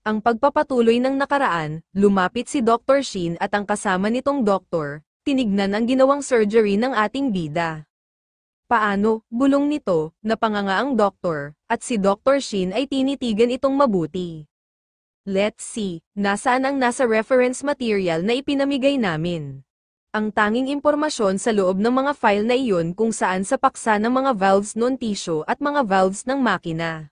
Ang pagpapatuloy ng nakaraan, lumapit si Dr. Shin at ang kasama nitong doktor, tinignan ang ginawang surgery ng ating bida. Paano, bulong nito, napanganga ang doktor, at si Dr. Shin ay tinitigan itong mabuti. Let's see, nasaan ang nasa reference material na ipinamigay namin. Ang tanging impormasyon sa loob ng mga file na iyon kung saan sa paksa ng mga valves non-tissue at mga valves ng makina.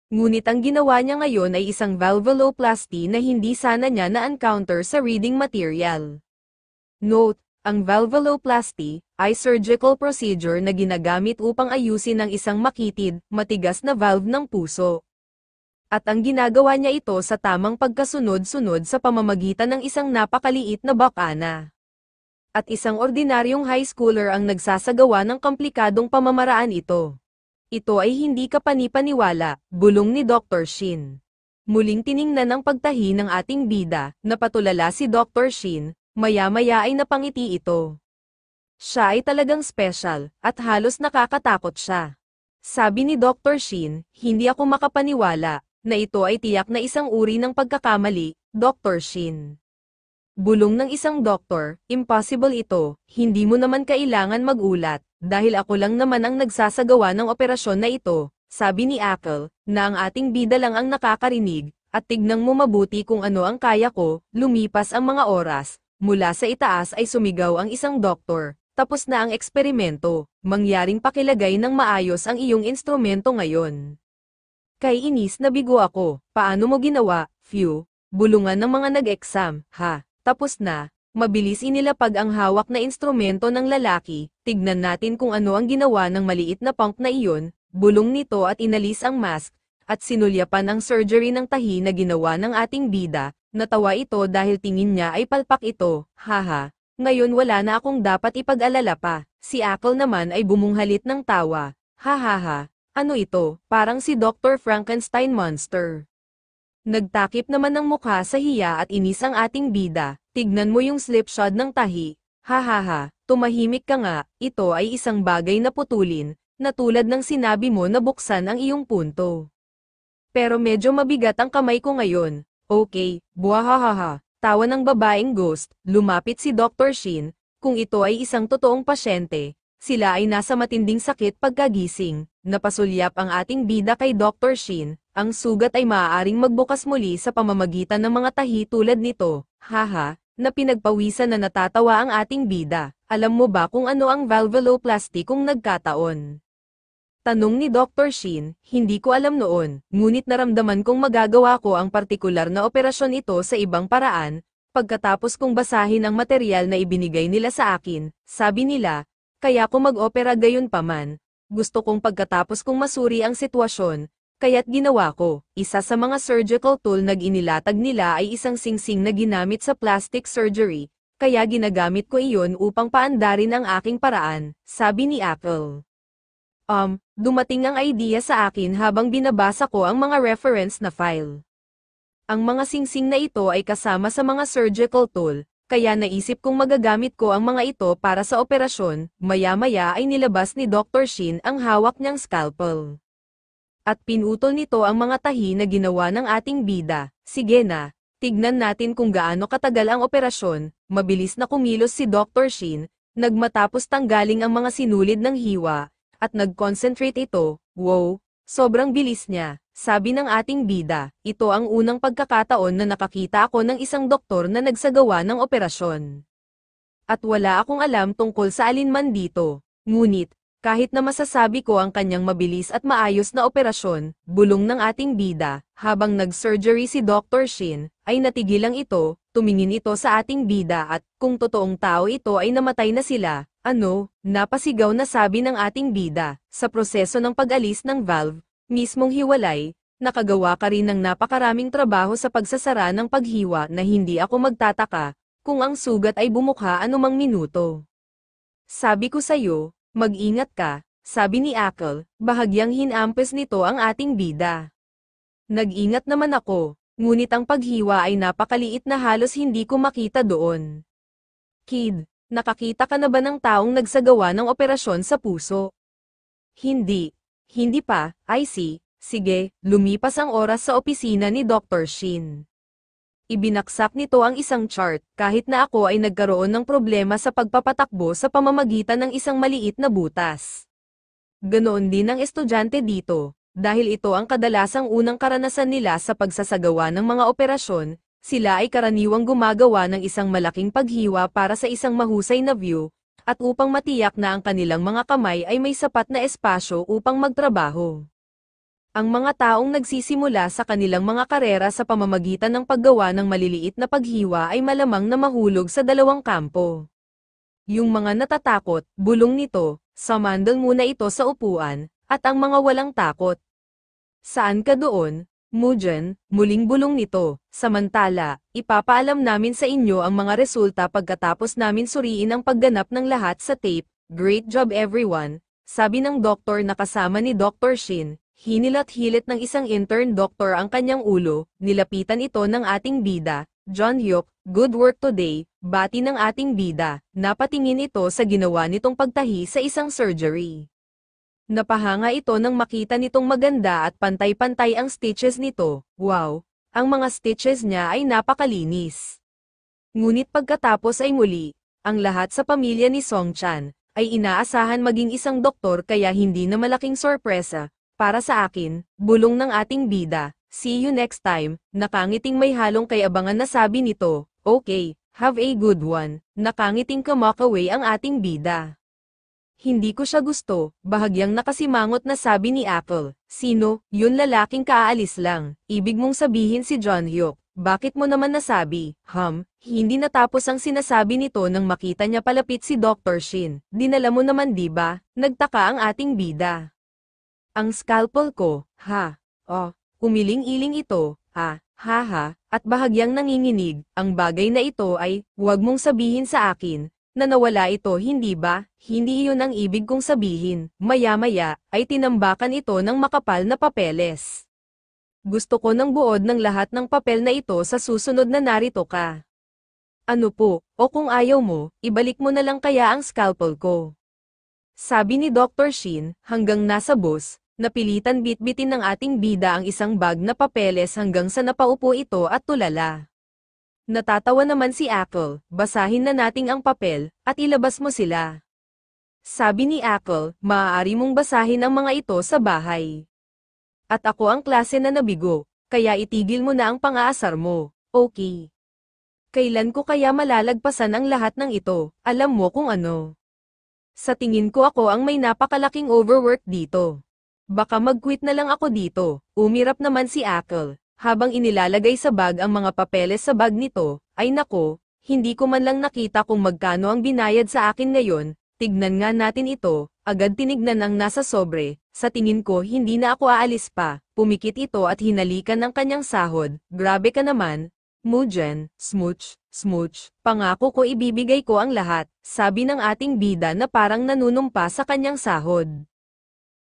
Ngunit ang ginawa niya ngayon ay isang valvuloplasty na hindi sana niya na-encounter sa reading material. Note, ang valvuloplasty ay surgical procedure na ginagamit upang ayusin ang isang makitid, matigas na valve ng puso. At ang ginagawa niya ito sa tamang pagkasunod-sunod sa pamamagitan ng isang napakaliit na bakana. At isang ordinaryong high schooler ang nagsasagawa ng komplikadong pamamaraan ito. Ito ay hindi kapanipaniwala, bulong ni Dr. Shin. Muling tiningnan ang pagtahi ng ating bida, napatulala si Dr. Shin, maya-maya ay napangiti ito. Siya ay talagang special, at halos nakakatakot siya. Sabi ni Dr. Shin, hindi ako makapaniwala, na ito ay tiyak na isang uri ng pagkakamali, Dr. Shin. Bulong ng isang doktor, impossible ito, hindi mo naman kailangan magulat, dahil ako lang naman ang nagsasagawa ng operasyon na ito, sabi ni Akal, na ang ating bida lang ang nakakarinig, at tignang mo mabuti kung ano ang kaya ko. Lumipas ang mga oras, mula sa itaas ay sumigaw ang isang doktor, tapos na ang eksperimento, mangyaring pakilagay ng maayos ang iyong instrumento ngayon. Kay inis na bigo ako, paano mo ginawa, phew, bulungan ng mga nag-exam, ha, tapos na, mabilis inilapag ang hawak na instrumento ng lalaki, tignan natin kung ano ang ginawa ng maliit na punk na iyon, bulong nito at inalis ang mask, at sinulyapan ang surgery ng tahi na ginawa ng ating bida, natawa ito dahil tingin niya ay palpak ito, haha, ngayon wala na akong dapat ipag-alala pa, si Akal naman ay bumunghalit ng tawa, hahaha. Ano ito, parang si Dr. Frankenstein monster. Nagtakip naman ng mukha sa hiya at inis ang ating bida, tignan mo yung slipshod ng tahi, hahaha, tumahimik ka nga, ito ay isang bagay na putulin, na tulad ng sinabi mo na buksan ang iyong punto. Pero medyo mabigat ang kamay ko ngayon, okay, buhahaha, tawa ng babaeng ghost, lumapit si Dr. Shin, kung ito ay isang totoong pasyente. Sila ay nasa matinding sakit pagkagising, napasulyap ang ating bida kay Dr. Shin, ang sugat ay maaaring magbukas muli sa pamamagitan ng mga tahi tulad nito, haha, na pinagpawisan na natatawa ang ating bida, alam mo ba kung ano ang valvuloplasty kung nagkataon? Tanong ni Dr. Shin, hindi ko alam noon, ngunit naramdaman kong magagawa ko ang partikular na operasyon ito sa ibang paraan, pagkatapos kong basahin ang material na ibinigay nila sa akin, sabi nila, kaya ko mag-opera gayon paman. Gusto kong pagkatapos kong masuri ang sitwasyon, kaya't ginawa ko. Isa sa mga surgical tool na inilatag nila ay isang singsing na ginamit sa plastic surgery, kaya ginagamit ko iyon upang paandarin ang aking paraan, sabi ni Akal. Dumating ang idea sa akin habang binabasa ko ang mga reference na file. Ang mga singsing na ito ay kasama sa mga surgical tool, kaya naisip kong magagamit ko ang mga ito para sa operasyon, maya-maya ay nilabas ni Dr. Shin ang hawak niyang scalpel. At pinutol nito ang mga tahi na ginawa ng ating bida. Sige na, tignan natin kung gaano katagal ang operasyon. Mabilis na kumilos si Dr. Shin, nagmatapos tanggaling ang mga sinulid ng hiwa, at nag-concentrate ito, wow, sobrang bilis niya. Sabi ng ating bida, ito ang unang pagkakataon na nakakita ako ng isang doktor na nagsagawa ng operasyon. At wala akong alam tungkol sa alinman dito, ngunit, kahit na masasabi ko ang kanyang mabilis at maayos na operasyon, bulong ng ating bida, habang nag-surgery si Dr. Shin, ay natigilang ito, tumingin ito sa ating bida at, kung totoong tao ito ay namatay na sila, napasigaw na sabi ng ating bida, sa proseso ng pag-alis ng valve, mismong hiwalay, nakagawa ka rin ng napakaraming trabaho sa pagsasara ng paghiwa na hindi ako magtataka, kung ang sugat ay bumukha anumang minuto. Sabi ko sa'yo, mag-ingat ka, sabi ni Akal, bahagyang hinampes nito ang ating bida. Nag-ingat naman ako, ngunit ang paghiwa ay napakaliit na halos hindi ko makita doon. Kid, nakakita ka na ba ng taong nagsagawa ng operasyon sa puso? Hindi pa, I see, Sige, lumipas ang oras sa opisina ni Dr. Shin. Ibinaksak nito ang isang chart, kahit na ako ay nagkaroon ng problema sa pagpapatakbo sa pamamagitan ng isang maliit na butas. Ganoon din ang estudyante dito, dahil ito ang kadalasang unang karanasan nila sa pagsasagawa ng mga operasyon, sila ay karaniwang gumagawa ng isang malaking paghiwa para sa isang mahusay na view, at upang matiyak na ang kanilang mga kamay ay may sapat na espasyo upang magtrabaho. Ang mga taong nagsisimula sa kanilang mga karera sa pamamagitan ng paggawa ng maliliit na paghiwa ay malamang na mahulog sa dalawang kampo. Yung mga natatakot, bulong nito, sumandal muna ito sa upuan, at ang mga walang takot. Saan ka doon, Mujen? Muling bulong nito, samantala, ipapaalam namin sa inyo ang mga resulta pagkatapos namin suriin ang pagganap ng lahat sa tape. Great job everyone, sabi ng doktor na kasama ni Dr. Shin. Hinilat-hilit ng isang intern doctor ang kanyang ulo, nilapitan ito ng ating bida, John Hyuk, good work today, bati ng ating bida, napatingin ito sa ginawa nitong pagtahi sa isang surgery. Napahanga ito nang makita nitong maganda at pantay-pantay ang stitches nito, wow, ang mga stitches niya ay napakalinis. Ngunit pagkatapos ay muli, ang lahat sa pamilya ni Song Chan, ay inaasahan maging isang doktor kaya hindi na malaking sorpresa. Para sa akin, bulong ng ating bida, see you next time, nakangiting may halong kay abangan na sabi nito, okay, have a good one, nakangiting kamakaway ang ating bida. Hindi ko siya gusto, bahagyang nakasimangot na sabi ni Apple, sino, yun lalaking kaalis lang, ibig mong sabihin si John Hyuk, bakit mo naman nasabi, hindi natapos ang sinasabi nito nang makita niya palapit si Dr. Shin, dinala mo naman diba, nagtaka ang ating bida. Ang scalpel ko, umiling-iling ito, at bahagyang nanginginig, ang bagay na ito ay, huwag mong sabihin sa akin, na nawala ito hindi ba, hindi iyon ang ibig kong sabihin, maya-maya, ay tinambakan ito ng makapal na papeles. Gusto ko ng buod ng lahat ng papel na ito sa susunod na narito ka. Ano po, o kung ayaw mo, ibalik mo na lang kaya ang scalpel ko. Sabi ni Dr. Shin, hanggang nasa bus, napilitan bitbitin ng ating bida ang isang bag na papeles hanggang sa napaupo ito at tulala. Natatawa naman si Apple, basahin na nating ang papel, at ilabas mo sila. Sabi ni Apple, maaari mong basahin ang mga ito sa bahay. At ako ang klase na nabigo, kaya itigil mo na ang pang-aasar mo, okay? Kailan ko kaya malalagpasan ang lahat ng ito, alam mo kung ano? Sa tingin ko ako ang may napakalaking overwork dito. Baka mag-quit na lang ako dito, umirap naman si Apple, habang inilalagay sa bag ang mga papeles sa bag nito, ay nako, hindi ko man lang nakita kung magkano ang binayad sa akin ngayon, tignan nga natin ito, agad tinignan ang nasa sobre, sa tingin ko hindi na ako aalis pa, pumikit ito at hinalikan ng kanyang sahod, grabe ka naman, Mujen, smooch, pangako ko ibibigay ko ang lahat, sabi ng ating bida na parang nanunumpa sa kanyang sahod.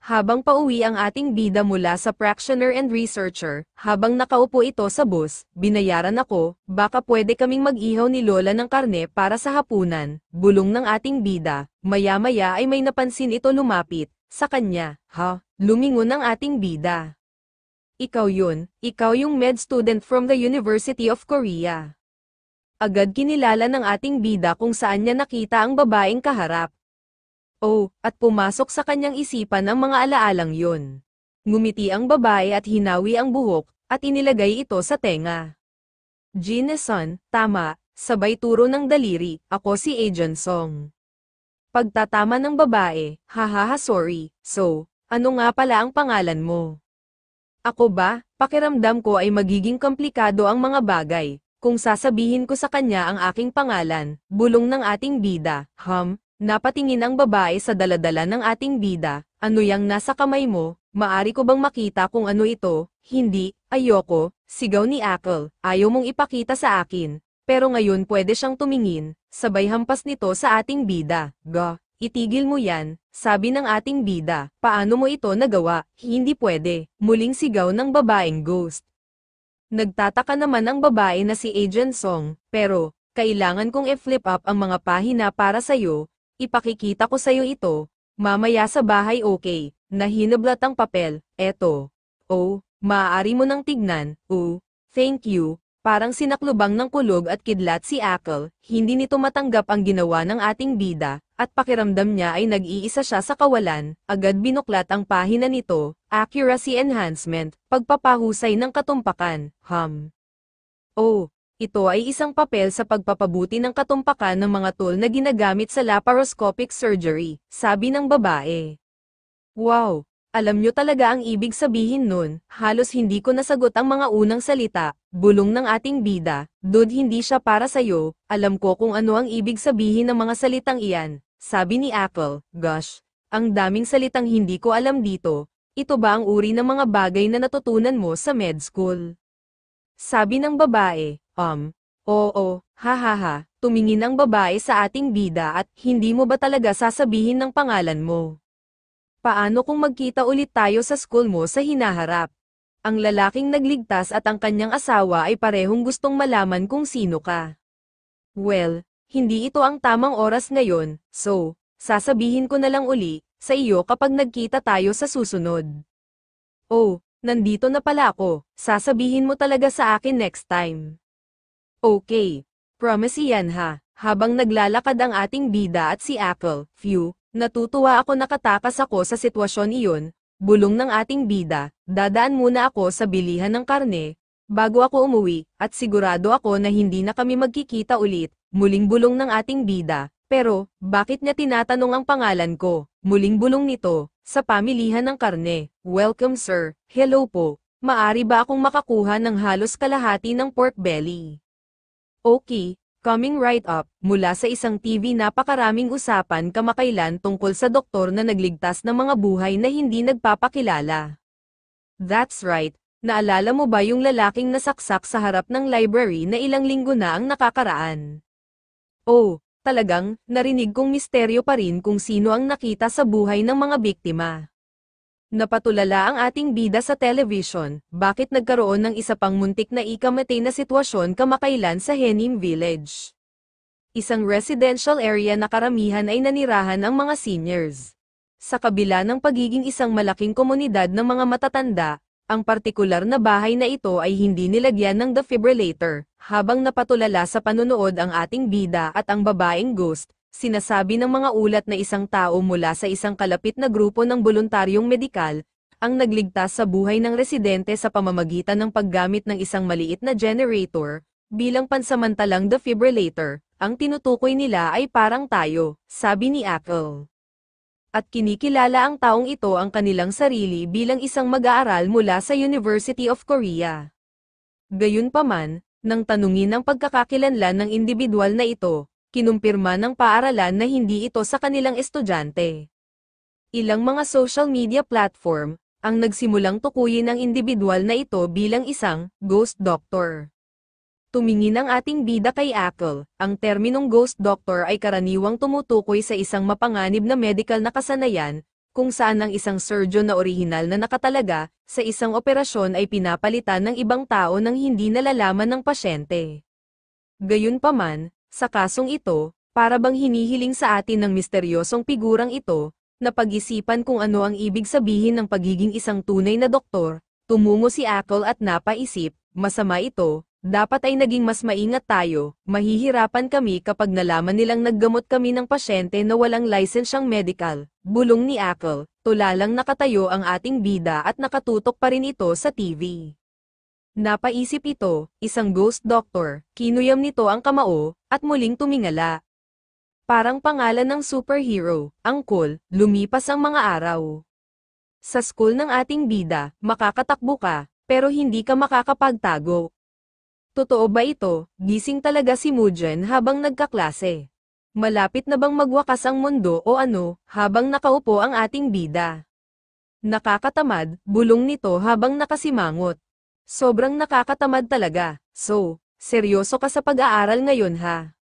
Habang pauwi ang ating bida mula sa practitioner and researcher, habang nakaupo ito sa bus, binayaran ako, baka pwede kaming mag-ihaw ni Lola ng karne para sa hapunan, bulong ng ating bida, maya-maya ay may napansin ito lumapit, sa kanya, lumingon ang ating bida. Ikaw yun, ikaw yung med student from the University of Korea. Agad kinilala ng ating bida kung saan niya nakita ang babaeng kaharap. Oh, at pumasok sa kanyang isipan ang mga alaalang yun. Ngumiti ang babae at hinawi ang buhok, at inilagay ito sa tenga. Jin-son, tama, sabay turo ng daliri, ako si Agent Song. Pagtatama ng babae, sorry, so, ano nga pala ang pangalan mo? Ako ba, pakiramdam ko ay magiging komplikado ang mga bagay, kung sasabihin ko sa kanya ang aking pangalan, bulong ng ating bida, napatingin ang babae sa daladala ng ating bida, ano yang nasa kamay mo, maari ko bang makita kung ano ito, hindi, ayoko, sigaw ni Apple, ayaw mong ipakita sa akin, pero ngayon pwede siyang tumingin, sabay hampas nito sa ating bida, itigil mo yan, sabi ng ating bida, paano mo ito nagawa, hindi pwede, muling sigaw ng babaeng ghost. Nagtataka naman ang babae na si Agent Song, pero, kailangan kong i-flip up ang mga pahina para sa'yo, ipakikita ko sa'yo ito, mamaya sa bahay okay, na hinablat ang papel, eto. Oh, maaari mo nang tignan, thank you. Parang sinaklubang ng kulog at kidlat si Akal, hindi nito matanggap ang ginawa ng ating bida, at pakiramdam niya ay nag-iisa siya sa kawalan, agad binuklat ang pahina nito, Accuracy Enhancement, pagpapahusay ng katumpakan, Oh, ito ay isang papel sa pagpapabuti ng katumpakan ng mga tool na ginagamit sa laparoscopic surgery, sabi ng babae. Wow! Alam nyo talaga ang ibig sabihin nun, halos hindi ko nasagot ang mga unang salita, bulong ng ating bida, dude hindi siya para sayo, alam ko kung ano ang ibig sabihin ng mga salitang iyan, sabi ni Akal, gosh, ang daming salitang hindi ko alam dito, ito ba ang uri ng mga bagay na natutunan mo sa med school? Sabi ng babae, oo, hahaha, tumingin ang babae sa ating bida at hindi mo ba talaga sasabihin ng pangalan mo? Paano kung magkita ulit tayo sa school mo sa hinaharap? Ang lalaking nagligtas at ang kanyang asawa ay parehong gustong malaman kung sino ka. Well, hindi ito ang tamang oras ngayon, so, sasabihin ko na lang uli, sa iyo kapag nagkita tayo sa susunod. Oh, nandito na pala ako, sasabihin mo talaga sa akin next time. Okay, promise iyan ha, habang naglalakad ang ating bida at si Akal, phew. Natutuwa ako nakatakas ako sa sitwasyon iyon, bulong ng ating bida, dadaan muna ako sa bilihan ng karne, bago ako umuwi, at sigurado ako na hindi na kami magkikita ulit, muling bulong ng ating bida, pero, bakit niya tinatanong ang pangalan ko, muling bulong nito, sa pamilihan ng karne, welcome sir, hello po, maari ba akong makakuha ng halos kalahati ng pork belly? Okay. Coming right up, mula sa isang TV napakaraming usapan kamakailan tungkol sa doktor na nagligtas ng mga buhay na hindi nagpapakilala. That's right, naalala mo ba yung lalaking nasaksak sa harap ng library na ilang linggo na ang nakakaraan? Oh, talagang, narinig kong misteryo pa rin kung sino ang nakita sa buhay ng mga biktima. Napatulala ang ating bida sa television, bakit nagkaroon ng isa pang muntik na ikamatay na sitwasyon kamakailan sa Henim Village. Isang residential area na karamihan ay nanirahan ang mga seniors. Sa kabila ng pagiging isang malaking komunidad ng mga matatanda, ang partikular na bahay na ito ay hindi nilagyan ng defibrillator, habang napatulala sa panunood ang ating bida at ang babaeng ghost. Sinasabi ng mga ulat na isang tao mula sa isang kalapit na grupo ng voluntaryong medikal, ang nagligtas sa buhay ng residente sa pamamagitan ng paggamit ng isang maliit na generator, bilang pansamantalang defibrillator, ang tinutukoy nila ay parang tayo, sabi ni Akal. At kinikilala ang taong ito ang kanilang sarili bilang isang mag-aaral mula sa University of Korea. Gayunpaman, nang tanungin ang pagkakakilanlan ng individual na ito, kinumpirma ng paaralan na hindi ito sa kanilang estudyante. Ilang mga social media platform, ang nagsimulang tukuyin ang individual na ito bilang isang ghost doctor. Tumingin ang ating bida kay Akal, ang terminong ghost doctor ay karaniwang tumutukoy sa isang mapanganib na medical na kasanayan, kung saan ang isang surgeon na orihinal na nakatalaga, sa isang operasyon ay pinapalitan ng ibang tao nang hindi nalalaman ng pasyente. Gayunpaman, sa kasong ito, para bang hinihiling sa atin ng misteryosong figurang ito, na pag-isipan kung ano ang ibig sabihin ng pagiging isang tunay na doktor, tumungo si Akal at napaisip, masama ito, dapat ay naging mas maingat tayo, mahihirapan kami kapag nalaman nilang naggamot kami ng pasyente na walang lisensyang medical, bulong ni Akal, tulalang nakatayo ang ating bida at nakatutok pa rin ito sa TV. Napaisip ito, isang ghost doctor, kinuyam nito ang kamao, at muling tumingala. Parang pangalan ng superhero, ang cool, lumipas ang mga araw. Sa school ng ating bida, makakatakbo ka, pero hindi ka makakapagtago. Totoo ba ito? Gising talaga si Mujin habang nagkaklase. Malapit na bang magwakas ang mundo o ano, habang nakaupo ang ating bida? Nakakatamad, bulong nito habang nakasimangot. Sobrang nakakatamad talaga, so, seryoso ka sa pag-aaral ngayon ha?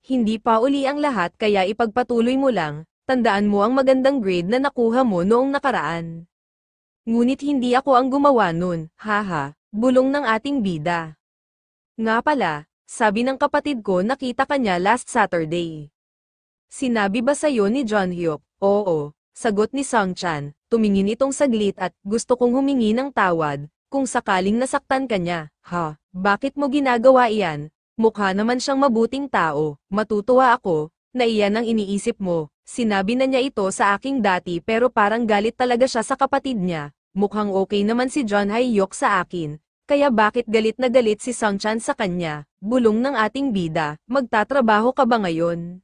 Hindi pa uli ang lahat kaya ipagpatuloy mo lang, tandaan mo ang magandang grade na nakuha mo noong nakaraan. Ngunit hindi ako ang gumawa nun, haha, bulong ng ating bida. Nga pala, sabi ng kapatid ko nakita ka niya last Saturday. Sinabi ba sa'yo ni John Hyuk? Oo, sagot ni Song Chan, tumingin itong saglit at gusto kong humingi ng tawad, kung sakaling nasaktan ka niya. Ha, bakit mo ginagawa iyan? Mukha naman siyang mabuting tao, matutuwa ako, na iyan ang iniisip mo. Sinabi na niya ito sa aking dati pero parang galit talaga siya sa kapatid niya. Mukhang okay naman si John Hae-hyuk sa akin. Kaya bakit galit na galit si Sung-chan sa kanya? Bulong ng ating bida, magtatrabaho ka ba ngayon?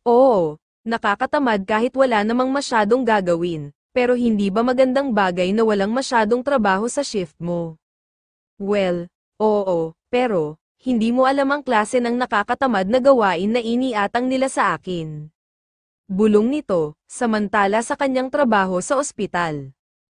Oo, nakakatamad kahit wala namang masyadong gagawin. Pero hindi ba magandang bagay na walang masyadong trabaho sa shift mo? Well, oo, pero, hindi mo alam ang klase ng nakakatamad na gawain na iniatang nila sa akin. Bulong nito, samantala sa kanyang trabaho sa ospital.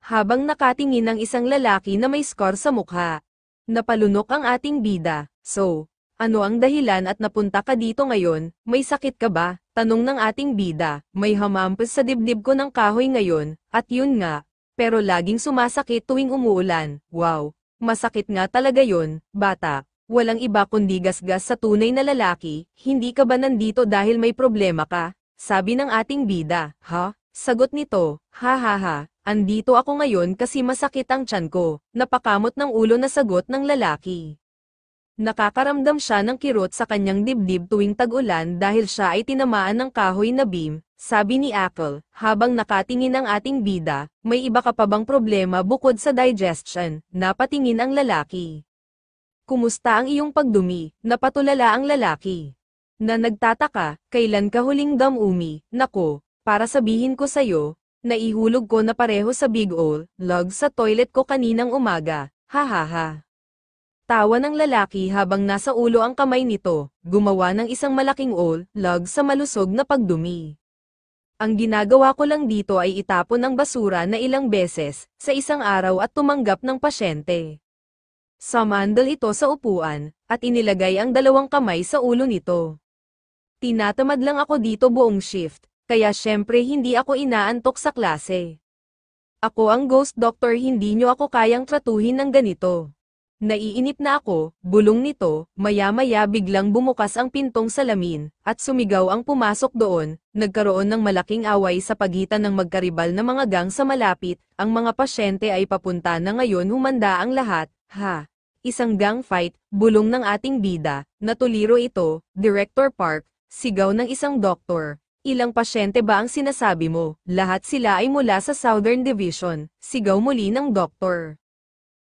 Habang nakatingin ang isang lalaki na may scar sa mukha. Napalunok ang ating bida. So, ano ang dahilan at napunta ka dito ngayon? May sakit ka ba? Tanong ng ating bida. May hamampas sa dibdib ko ng kahoy ngayon, at yun nga. Pero laging sumasakit tuwing umuulan. Wow, masakit nga talaga yun, bata. Walang iba kundi gasgas sa tunay na lalaki. Hindi ka ba nandito dahil may problema ka? Sabi ng ating bida. Ha? Sagot nito, ha ha ha, andito ako ngayon kasi masakit ang tiyan ko, napakamot ng ulo na sagot ng lalaki. Nakakaramdam siya ng kirot sa kanyang dibdib tuwing tag-ulan dahil siya ay tinamaan ng kahoy na beam, sabi ni Akal, habang nakatingin ang ating bida, may iba ka pa bang problema bukod sa digestion, napatingin ang lalaki. Kumusta ang iyong pagdumi, napatulala ang lalaki. Na nagtataka, kailan ka huling damumi, nako. Para sabihin ko sa'yo, naihulog ko na pareho sa big ol, log sa toilet ko kaninang umaga, ha ha ha. Tawa ng lalaki habang nasa ulo ang kamay nito, gumawa ng isang malaking ol, log sa malusog na pagdumi. Ang ginagawa ko lang dito ay itapon ang basura na ilang beses, sa isang araw at tumanggap ng pasyente. Sumandal ito sa upuan, at inilagay ang dalawang kamay sa ulo nito. Tinatamad lang ako dito buong shift. Kaya syempre hindi ako inaantok sa klase. Ako ang ghost doctor, hindi nyo ako kayang tratuhin ng ganito. Naiinip na ako, bulong nito, maya-maya biglang bumukas ang pintong salamin, at sumigaw ang pumasok doon, nagkaroon ng malaking away sa pagitan ng magkaribal na mga gang sa malapit, ang mga pasyente ay papunta na ngayon humanda ang lahat, ha. Isang gang fight, bulong ng ating bida, natuliro ito, Director Park, sigaw ng isang doktor. Ilang pasyente ba ang sinasabi mo? Lahat sila ay mula sa Southern Division, sigaw muli ng doktor.